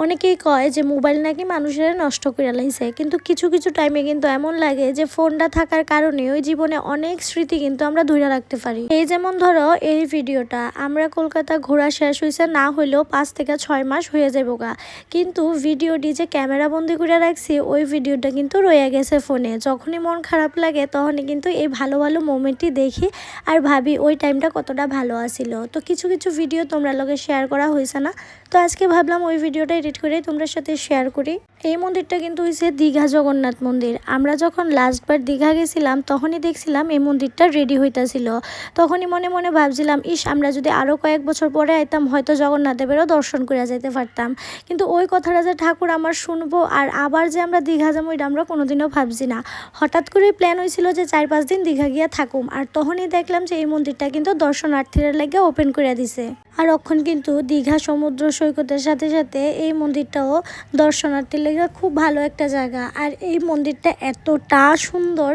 অনেকেই কয় যে মোবাইল নাকি মানুষের নষ্ট করে লাইছে, কিন্তু কিছু কিছু টাইমে কিন্তু এমন লাগে যে ফোনটা থাকার কারণে ওই জীবনে অনেক স্মৃতি কিন্তু আমরা ধরে রাখতে পারি। এই যেমন ধরো এই ভিডিওটা, আমরা কলকাতা ঘোরা শেষ হয়েছে না হইলেও 5 থেকে 6 মাস হয়ে যাবো গা, কিন্তু ভিডিওটি যে ক্যামেরা বন্দি করে রাখছি ওই ভিডিওটা কিন্তু রয়ে গেছে ফোনে। যখনই মন খারাপ লাগে তখনই কিন্তু এই ভালো ভালো মোমেন্টটি দেখি আর ভাবি ওই টাইমটা কতটা ভালো আসিল। তো কিছু কিছু ভিডিও তোমরা লগে শেয়ার করা হয়েছে না, তো আজকে ভাবলাম ওই ভিডিওটা এডিট করে তোমাদের সাথে শেয়ার করি। এই মন্দিরটা কিন্তু হয়েছে দীঘা জগন্নাথ মন্দির। আমরা যখন লাস্টবার দীঘা গেছিলাম তখনই দেখছিলাম এই মন্দিরটা রেডি হইতাছিল। তখনই মনে মনে ভাবছিলাম ইস, আমরা যদি আরও কয়েক বছর পরে আইতাম হয়তো জগন্নাথ দেবেরও দর্শন করে যেতে পারতাম। কিন্তু ওই কথাটা যে ঠাকুর আমার শুনবো আর আবার যে আমরা দীঘা যাবো এটা আমরা কোনোদিনও ভাবছি না। হঠাৎ করেই প্ল্যান হয়েছিল যে 4-5 দিন দীঘা গিয়া থাকুম, আর তখনই দেখলাম যে এই মন্দিরটা কিন্তু দর্শনার্থীরা লেগে ওপেন করে দিছে। আর এখন কিন্তু দীঘা সমুদ্র সৈকতের সাথে সাথে এই মন্দিরটাও দর্শনার্থীর লেগে খুব ভালো একটা জায়গা। আর এই মন্দিরটা এতটা সুন্দর,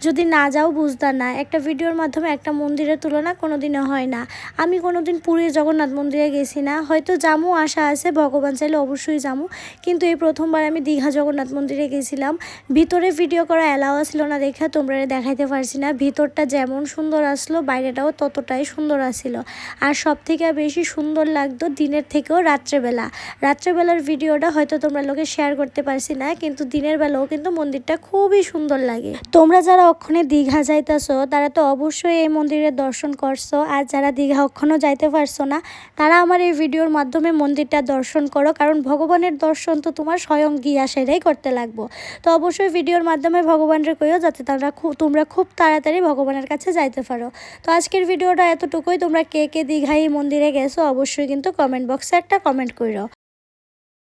যদি না যাও বুঝতা না। একটা ভিডিওর মাধ্যমে একটা মন্দিরের তুলনা কোনোদিনও হয় না। আমি কোনোদিন পুরীর জগন্নাথ মন্দিরে গেছি না, হয়তো যামু আশা আছে, ভগবান চাইলে অবশ্যই যামু, কিন্তু এই প্রথমবার আমি দীঘা জগন্নাথ মন্দিরে গেছিলাম। ভিতরে ভিডিও করা অ্যালাও ছিল না দেখে তোমরা দেখাইতে পারছি না। ভিতরটা যেমন সুন্দর আসলো বাইরেটাও ততটাই সুন্দর আসছিল। আর সব থেকে বেশি সুন্দর লাগতো দিনের থেকেও রাত্রেবেলার ভিডিওটা হয়তো তোমরা লোকে শেয়ার করতে পারছি না, কিন্তু দিনের বেলাও কিন্তু মন্দিরটা খুবই সুন্দর লাগে। তোমরা যারা ওখানে দীঘা যাইতেছো তারা তো অবশ্যই এই মন্দিরের দর্শন করছো, আর যারা দীঘা ওখানেও যাইতে পারছো না তারা আমার এই ভিডিওর মাধ্যমে মন্দিরটা দর্শন করো, কারণ ভগবানের দর্শন তো তোমার স্বয়ং গিয়া সেটাই করতে লাগবো। তো অবশ্যই ভিডিওর মাধ্যমে ভগবানের কইও যাতে তোমরা খুব তাড়াতাড়ি ভগবানের কাছে যাইতে পারো। তো আজকের ভিডিওটা এতটুকুই। তোমরা কে কে দীঘায় মন্দিরে গেছো অবশ্যই কিন্তু কমেন্ট বক্সে একটা কমেন্ট করো।